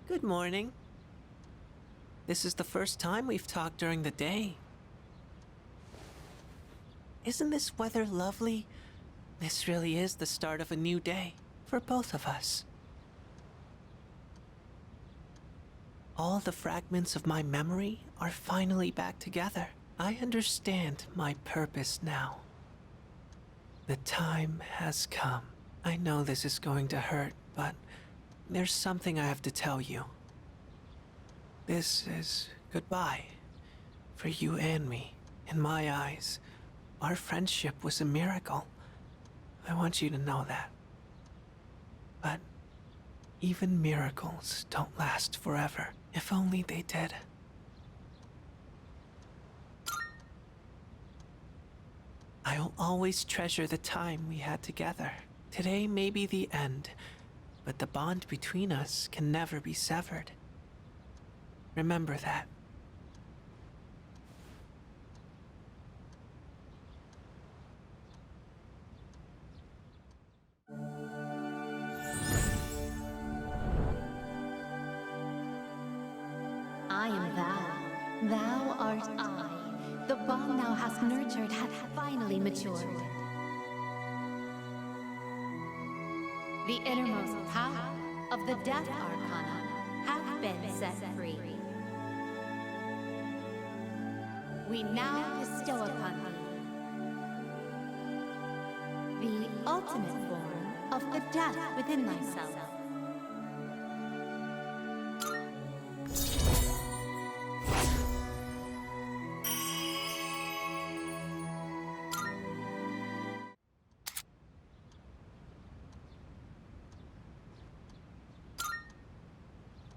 Good morning. This is the first time we've talked during the day. Isn't this weather lovely? This really is the start of a new day for both of us. All the fragments of my memory are finally back together. I understand my purpose now. The time has come. I know this is going to hurt, but there's something I have to tell you. This is goodbye for you and me. In my eyes, our friendship was a miracle. I want you to know that. But even miracles don't last forever. If only they did. I'll always treasure the time we had together. Today may be the end, but the bond between us can never be severed. Remember that. I am thou. Thou art I. The bond thou hast nurtured hath finally matured. The innermost power of the Death Arcana hath been set free. We now bestow upon thee the ultimate form of the death within thyself.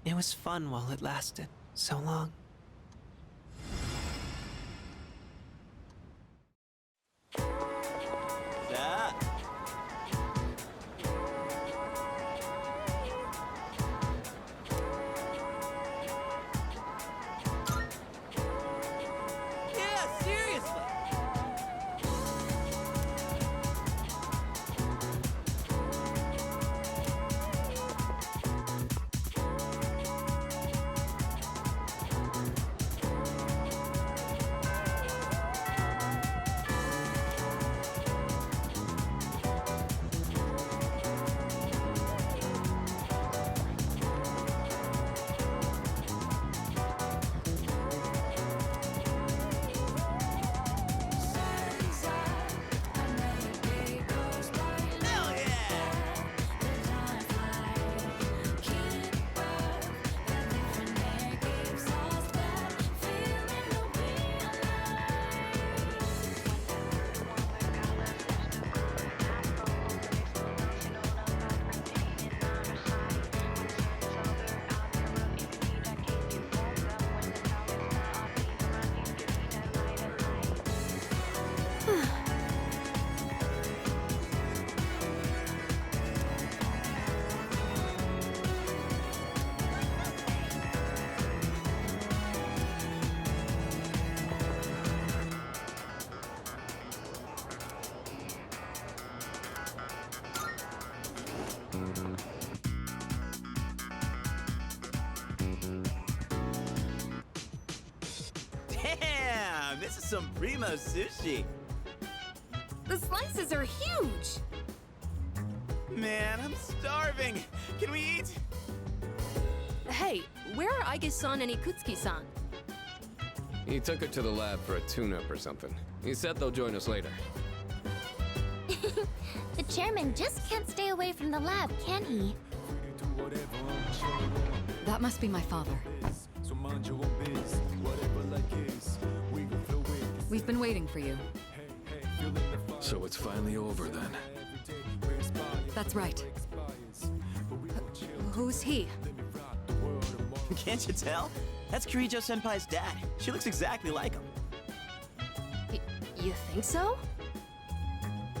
It was fun while it lasted so long. Damn, this is some primo sushi. The slices are huge! Man, I'm starving. Can we eat? Hey, where are Aigis-san and Ikutsuki-san? He took her to the lab for a tune-up or something. He said they'll join us later. The chairman just can't stay away from the lab, can he? That must be my father. We've been waiting for you. So it's finally over then. That's right. Who's he? Can't you tell? That's Kirijo-senpai's dad. She looks exactly like him. You think so?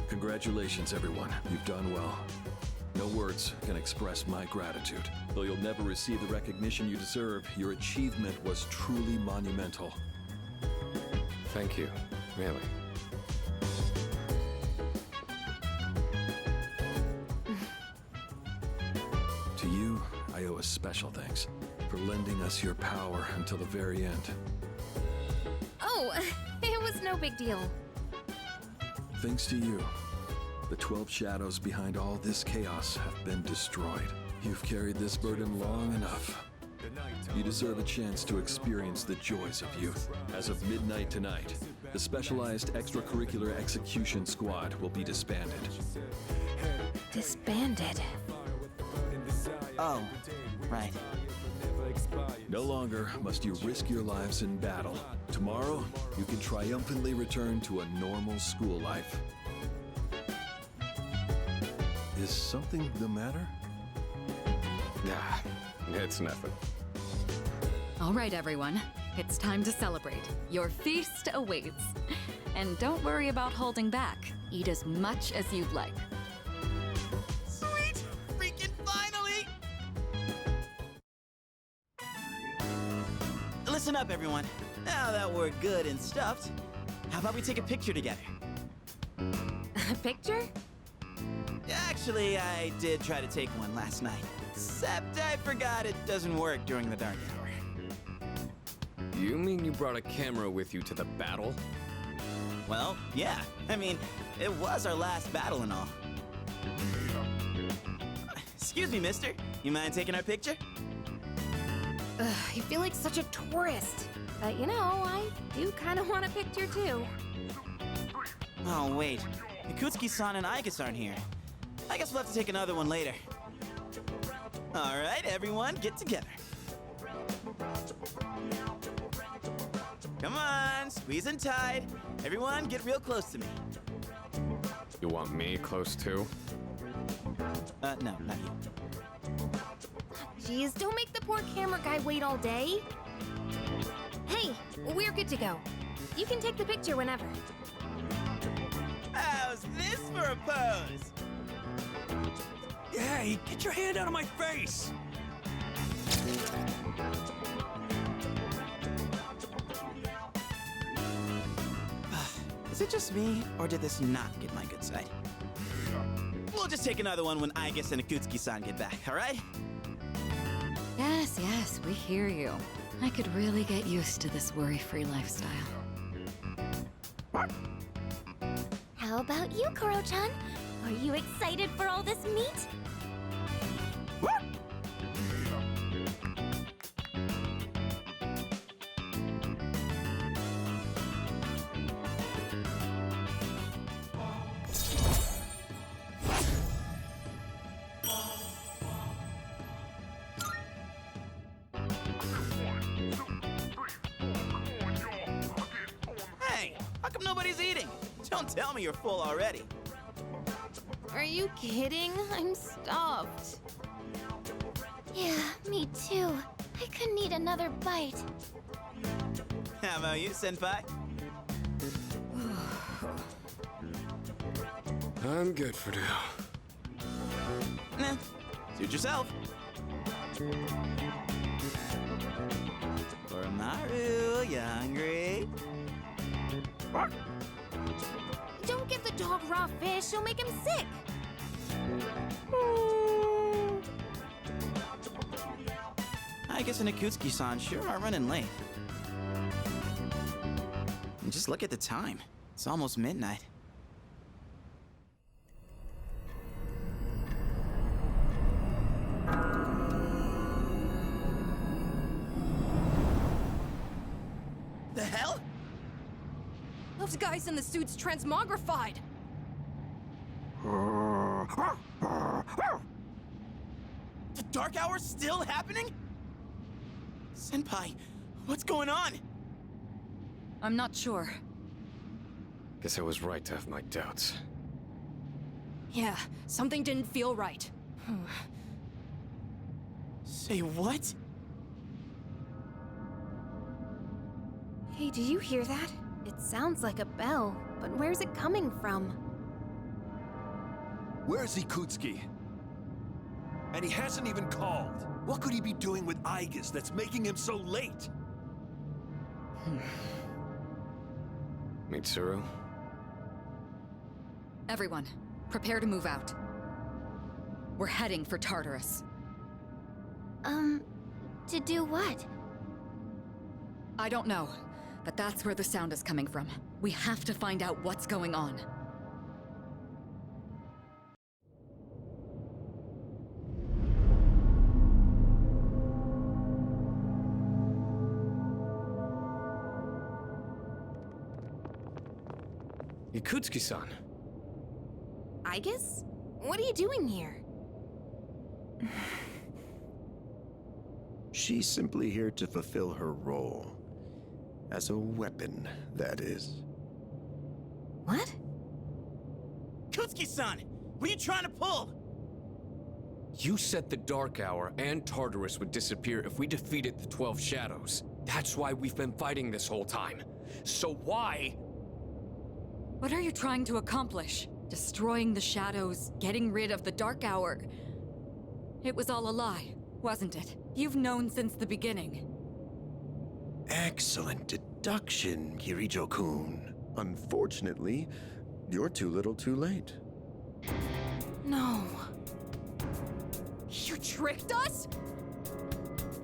Congratulations, everyone. You've done well. No words can express my gratitude. Though you'll never receive the recognition you deserve, your achievement was truly monumental. Thank you, really. To you, I I owe a special thanks for lending us your power until the very end. Oh, it was no big deal. Thanks to you, the 12 shadows behind all this chaos have been destroyed. You've carried this burden long enough. You deserve a chance to experience the joys of youth. As of midnight tonight, the specialized extracurricular execution squad will be disbanded. Disbanded. Oh, right. No longer must you risk your lives in battle. Tomorrow, you can triumphantly return to a normal school life. Is something the matter? Nah, it's nothing. All right, everyone. It's time to celebrate. Your feast awaits. And don't worry about holding back. Eat as much as you'd like. Sweet! Freaking finally! Listen up, everyone. Now that we're good and stuffed, how about we take a picture together? A picture? Actually, I did try to take one last night. Except I forgot it doesn't work during the dark hour. You mean you brought a camera with you to the battle? Well, yeah. I mean, it was our last battle and all. Excuse me, mister. You mind taking our picture? You feel like such a tourist. But you know, I do kind of want a picture too. Oh, wait. Ikutsuki-san and Aigis aren't here. I guess we'll have to take another one later. All right, everyone, get together. Come on, squeeze in tight. Everyone, get real close to me. You want me close too? No, not you. Jeez, don't make the poor camera guy wait all day. Hey, we're good to go. You can take the picture whenever. How's this for a pose? Hey, get your hand out of my face! Is it just me, or did this not get my good side? We'll just take another one when Aigis and Ikutsuki-san get back, all right? Yes, yes, we hear you. I could really get used to this worry-free lifestyle. How about you, Koro-chan? Are you excited for all this meat? Hey, how come nobody's eating? Don't tell me you're full already. Are you kidding? I'm stuffed. Yeah, me too. I couldn't eat another bite. How about you, senpai? I'm good for now. Nah, suit yourself. For Maru, you hungry? Don't give the dog raw fish, you'll make him sick. Aigis and Ikutsuki-san sure are running late. And just look at the time. It's almost midnight. The hell? Those guys in the suits transmogrified. The Dark Hour's still happening? Senpai, what's going on? I'm not sure. Guess I was right to have my doubts. Yeah, something didn't feel right. Say what? Hey, do you hear that? It sounds like a bell, but where's it coming from? Where's Ikutsuki? And he hasn't even called. What could he be doing with Aigis that's making him so late? To do what? I don't know, but that's where the sound is coming from. We have to find out what's going on. Ikutsuki-san. Aigis? What are you doing here? She's simply here to fulfill her role. As a weapon, that is. What? Ikutsuki-san! What are you trying to pull? You said the Dark Hour and Tartarus would disappear if we defeated the 12 Shadows. That's why we've been fighting this whole time. So why? What are you trying to accomplish? Destroying the shadows, getting rid of the Dark Hour. It was all a lie, wasn't it? You've known since the beginning. Excellent deduction, Kirijo-kun. Unfortunately, you're too little too late. No. You tricked us?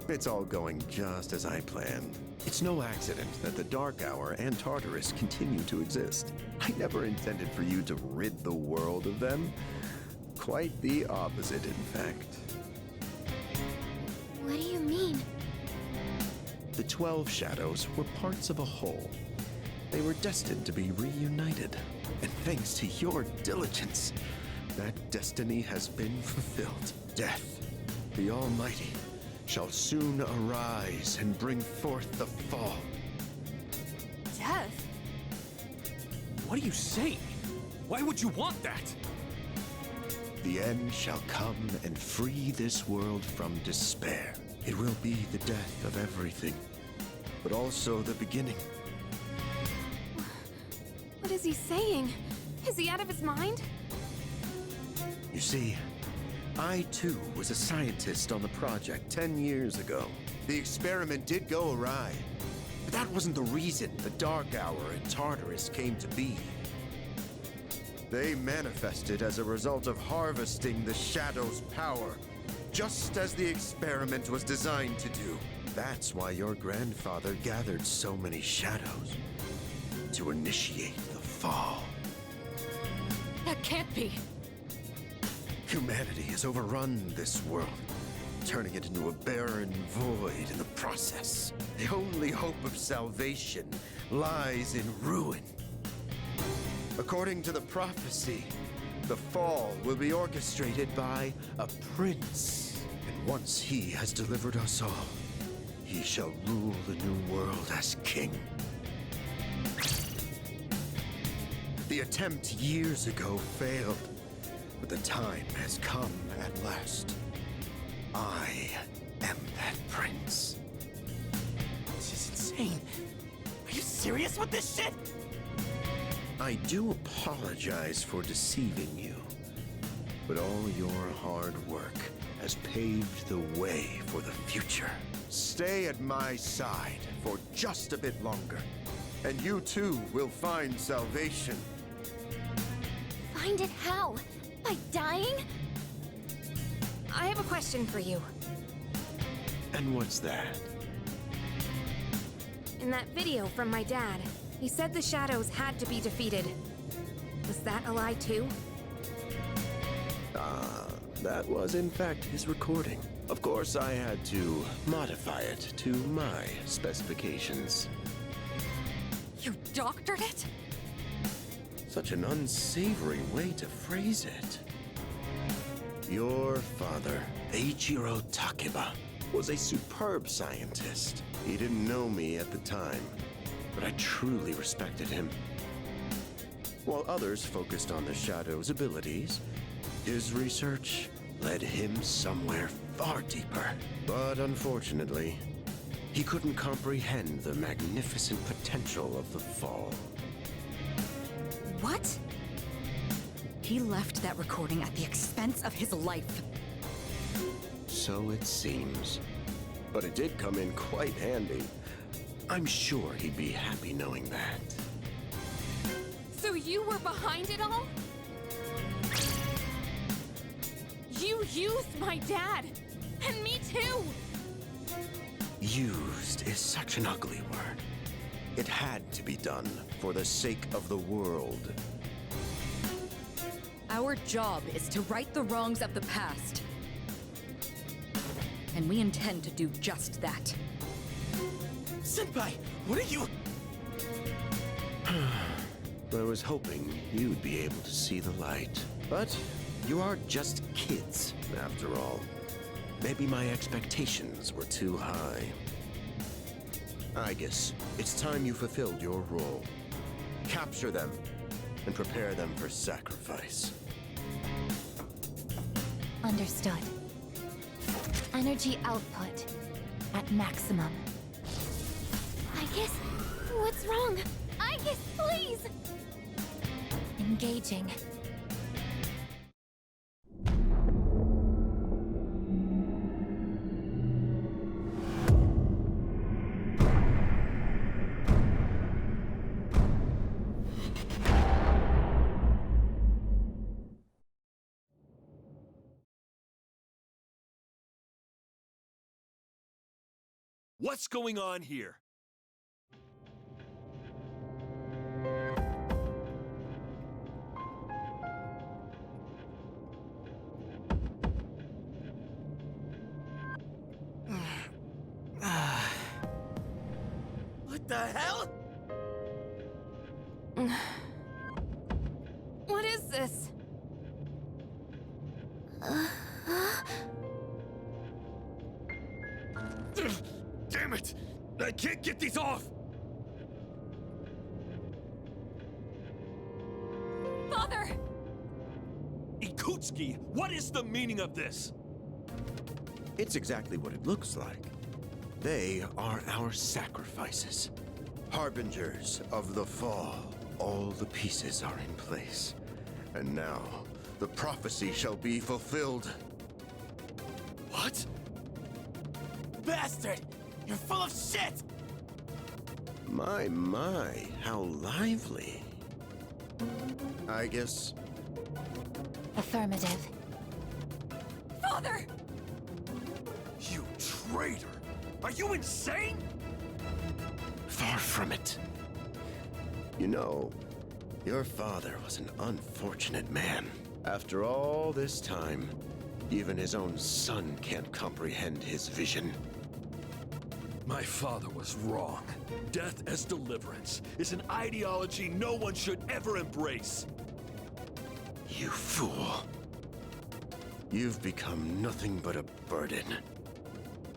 It's all going just as I planned. It's no accident that the Dark Hour and Tartarus continue to exist. I never intended for you to rid the world of them. Quite the opposite, in fact. What do you mean? The 12 Shadows were parts of a whole. They were destined to be reunited. And thanks to your diligence, that destiny has been fulfilled. Death, the Almighty, shall soon arise and bring forth the fall. Death? What are you saying? Why would you want that? The end shall come and free this world from despair. It will be the death of everything, but also the beginning. What is he saying? Is he out of his mind? You see, I too was a scientist on the project 10 years ago. The experiment did go awry, but that wasn't the reason the Dark Hour and Tartarus came to be. They manifested as a result of harvesting the Shadow's power, just as the experiment was designed to do. That's why your grandfather gathered so many shadows, to initiate the fall. That can't be. Humanity has overrun this world, turning it into a barren void in the process. The only hope of salvation lies in ruin. According to the prophecy, the fall will be orchestrated by a prince. And once he has delivered us all, he shall rule the new world as king. The attempt years ago failed, but the time has come at last. I am that prince. This is insane. Are you serious with this shit? I do apologize for deceiving you, but all your hard work has paved the way for the future. Stay at my side for just a bit longer, and you too will find salvation. Find it how? By dying? I have a question for you. And what's that? In that video from my dad, he said the shadows had to be defeated. Was that a lie too? That was in fact his recording. Of course, I had to modify it to my specifications. You doctored it? Such an unsavory way to phrase it. Your father, Eiichiro Takeba, was a superb scientist. He didn't know me at the time, but I truly respected him. While others focused on the Shadow's abilities, his research led him somewhere far deeper. But unfortunately, he couldn't comprehend the magnificent potential of the fall. What? He left that recording at the expense of his life. So it seems. But it did come in quite handy. I'm sure he'd be happy knowing that. So you were behind it all? You used my dad! And me too! Used is such an ugly word. It had to be done for the sake of the world. Our job is to right the wrongs of the past. And we intend to do just that. Senpai, what are you... I was hoping you'd be able to see the light. But you are just kids, after all. Maybe my expectations were too high. Aigis, it's time you fulfilled your role. Capture them and prepare them for sacrifice. Understood. Energy output at maximum. Aigis, what's wrong? Aigis, please! Engaging. What's going on here? What the hell? What is this? Damn it! I can't get these off! Father! Ikutsuki, what is the meaning of this? It's exactly what it looks like. They are our sacrifices. Harbingers of the fall. All the pieces are in place. And now, the prophecy shall be fulfilled. What? Bastard! You're full of shit! My, how lively. Aigis, Affirmative. Father! You traitor! Are you insane? far from it. You know, your father was an unfortunate man. After all this time, even his own son can't comprehend his vision. My father was wrong. Death as deliverance is an ideology no one should ever embrace. You fool. You've become nothing but a burden.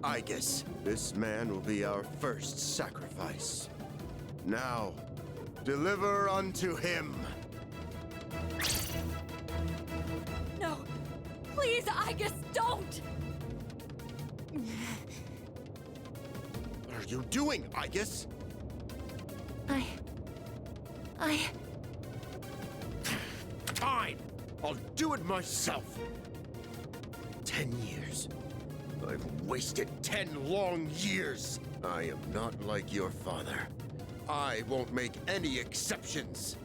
Aigis, this man will be our first sacrifice. Now, deliver unto him. No! Please, Aigis, don't! What are you doing, Aigis? Fine! I'll do it myself! 10 years. I've wasted 10 long years. I am not like your father. I won't make any exceptions.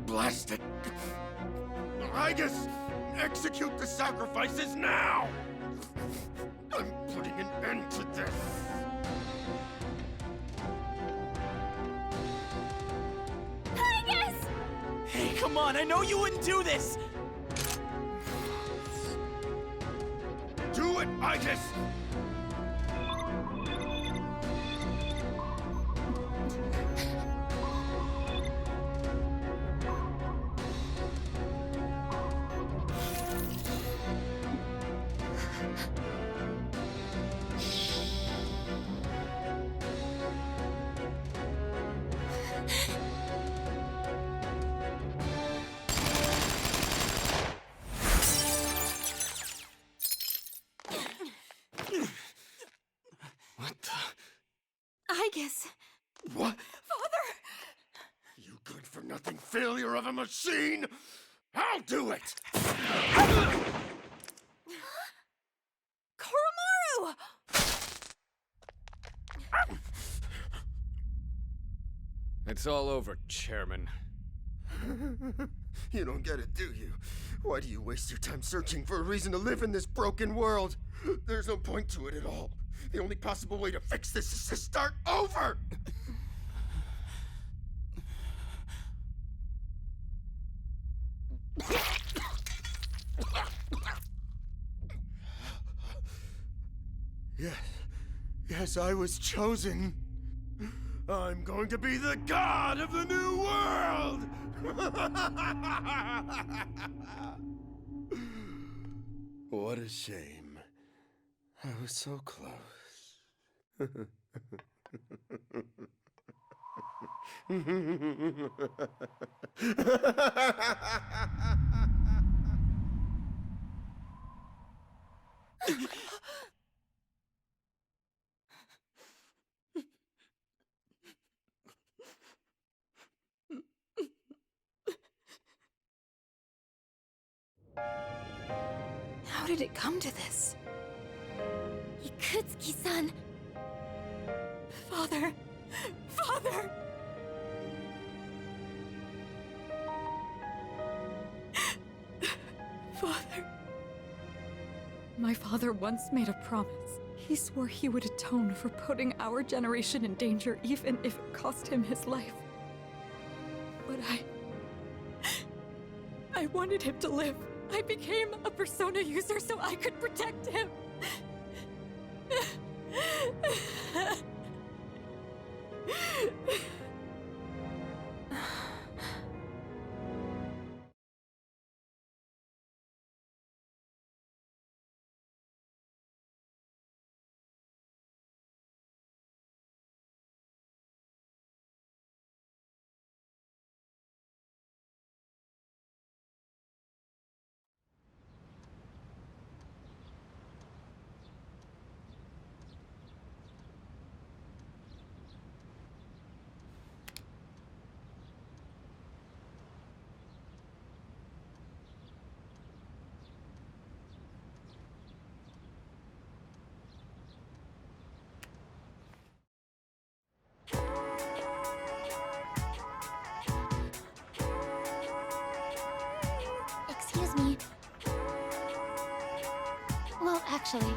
Blast it! Aigis, execute the sacrifices now! I'm putting an end to this! Aigis! Hey, come on, I know you wouldn't do this! Do it, Aigis! this. What? Father! You good-for-nothing failure of a machine! I'll do it! Koromaru! It's all over, Chairman. You don't get it, do you? Why do you waste your time searching for a reason to live in this broken world? There's no point to it at all. The only possible way to fix this is to start over! Yes, I was chosen. I'm going to be the god of the new world! What a shame. I was so close. How did it come to this? Ikutsuki-san! Father! Father! Father. My father once made a promise. He swore he would atone for putting our generation in danger even if it cost him his life. But I wanted him to live. I became a persona user so I could protect him. Excuse me. Well, actually...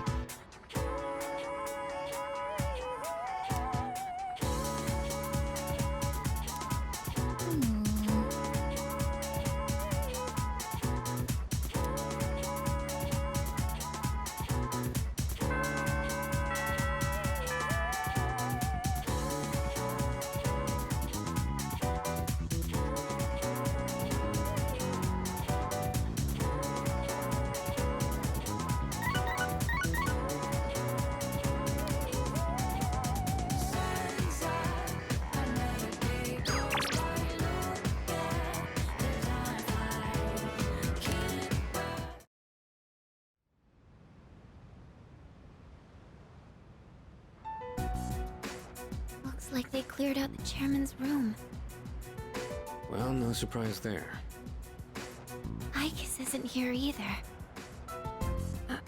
Looks like they cleared out the chairman's room. Well, no surprise there. Aigis isn't here either. I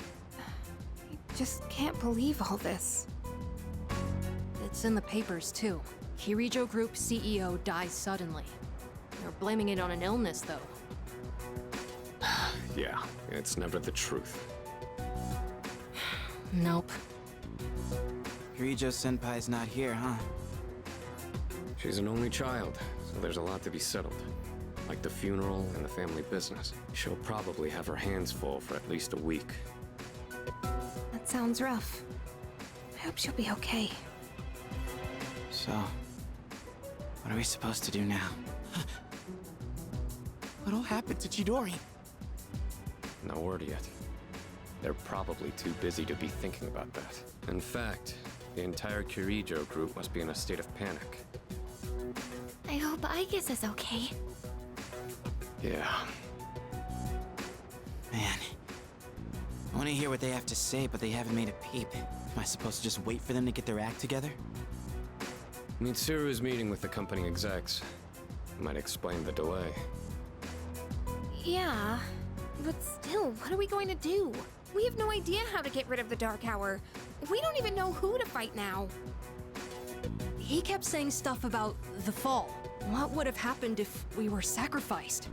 just can't believe all this. It's in the papers, too. Kirijo Group CEO dies suddenly. They're blaming it on an illness, though. Yeah, it's never the truth. Nope. Kirijo-senpai's not here, huh? She's an only child, so there's a lot to be settled. Like the funeral and the family business. She'll probably have her hands full for at least a week. That sounds rough. I hope she'll be okay. So, what are we supposed to do now? What all happened to Chidori? No word yet. They're probably too busy to be thinking about that. In fact, the entire Kirijo group must be in a state of panic. I hope Aigis is okay. Yeah. Man, I want to hear what they have to say, but they haven't made a peep. Am I supposed to just wait for them to get their act together? Mitsuru's meeting with the company execs. Might explain the delay. Yeah, but still, what are we going to do? We have no idea how to get rid of the Dark Hour. We don't even know who to fight now. He kept saying stuff about the fall. What would have happened if we were sacrificed?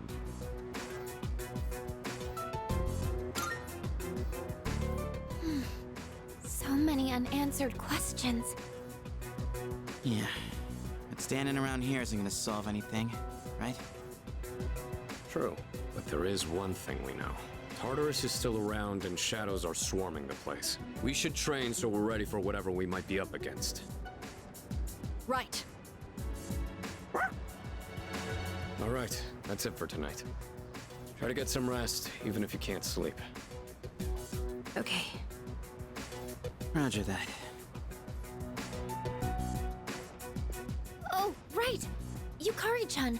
So many unanswered questions. Yeah. But standing around here isn't gonna solve anything, right? True. But there is one thing we know. Tartarus is still around and shadows are swarming the place. We should train so we're ready for whatever we might be up against. Right. Alright, that's it for tonight. Try to get some rest, even if you can't sleep. Okay. Roger that. Oh, right! Yukari-chan.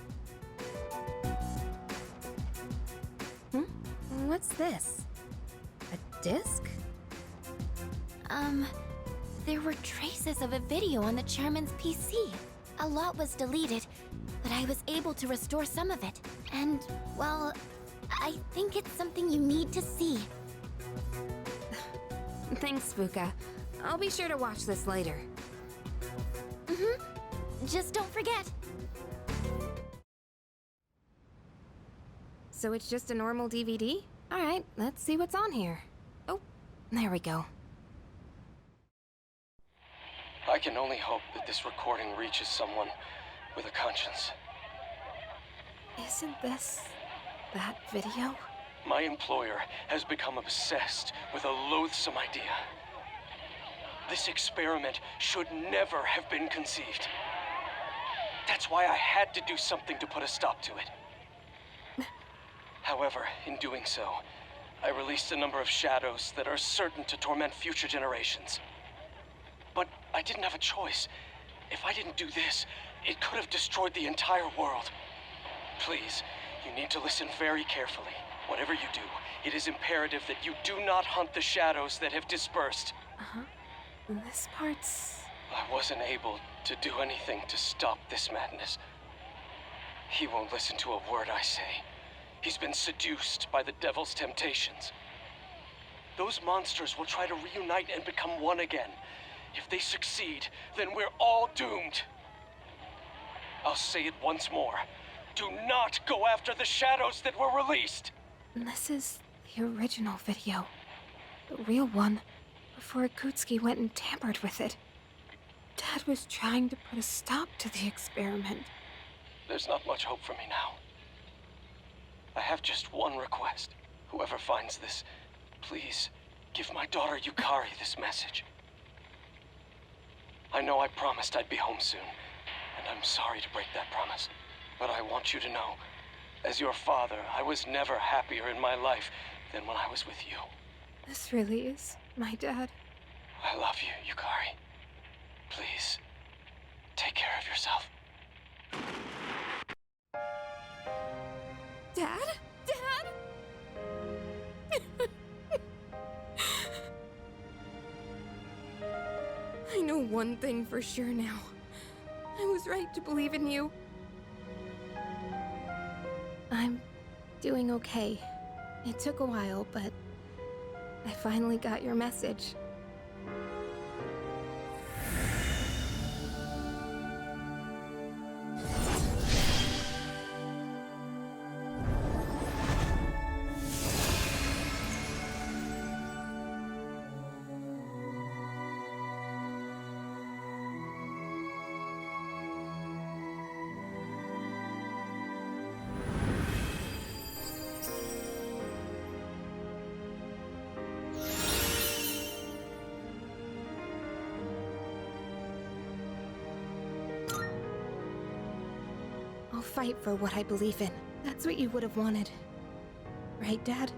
What's this? A disc? There were traces of a video on the chairman's PC. A lot was deleted, but I was able to restore some of it. And, well, I think it's something you need to see. Thanks, Fuka. I'll be sure to watch this later. Just don't forget. So it's just a normal DVD? Alright, let's see what's on here. Oh, there we go. I can only hope that this recording reaches someone with a conscience. Isn't this that video? My employer has become obsessed with a loathsome idea. This experiment should never have been conceived. That's why I had to do something to put a stop to it. However, in doing so, I released a number of shadows that are certain to torment future generations. But I didn't have a choice. If I didn't do this, it could have destroyed the entire world. Please, you need to listen very carefully. Whatever you do, it is imperative that you do not hunt the shadows that have dispersed. This part's... I wasn't able to do anything to stop this madness. He won't listen to a word I say. He's been seduced by the devil's temptations. Those monsters will try to reunite and become one again. If they succeed, then we're all doomed. I'll say it once more. Do not go after the shadows that were released! This is the original video. The real one, before Ikutsuki went and tampered with it. Dad was trying to put a stop to the experiment. There's not much hope for me now. I have just one request. Whoever finds this, please give my daughter Yukari this message. I know I promised I'd be home soon, and I'm sorry to break that promise. But I want you to know, as your father, I was never happier in my life than when I was with you. This really is my dad. I love you, Yukari. Please, take care of yourself. Dad? Dad? I know one thing for sure now. I was right to believe in you. I'm doing okay. It took a while, but I finally got your message. I'll fight for what I believe in. That's what you would have wanted. Right, Dad?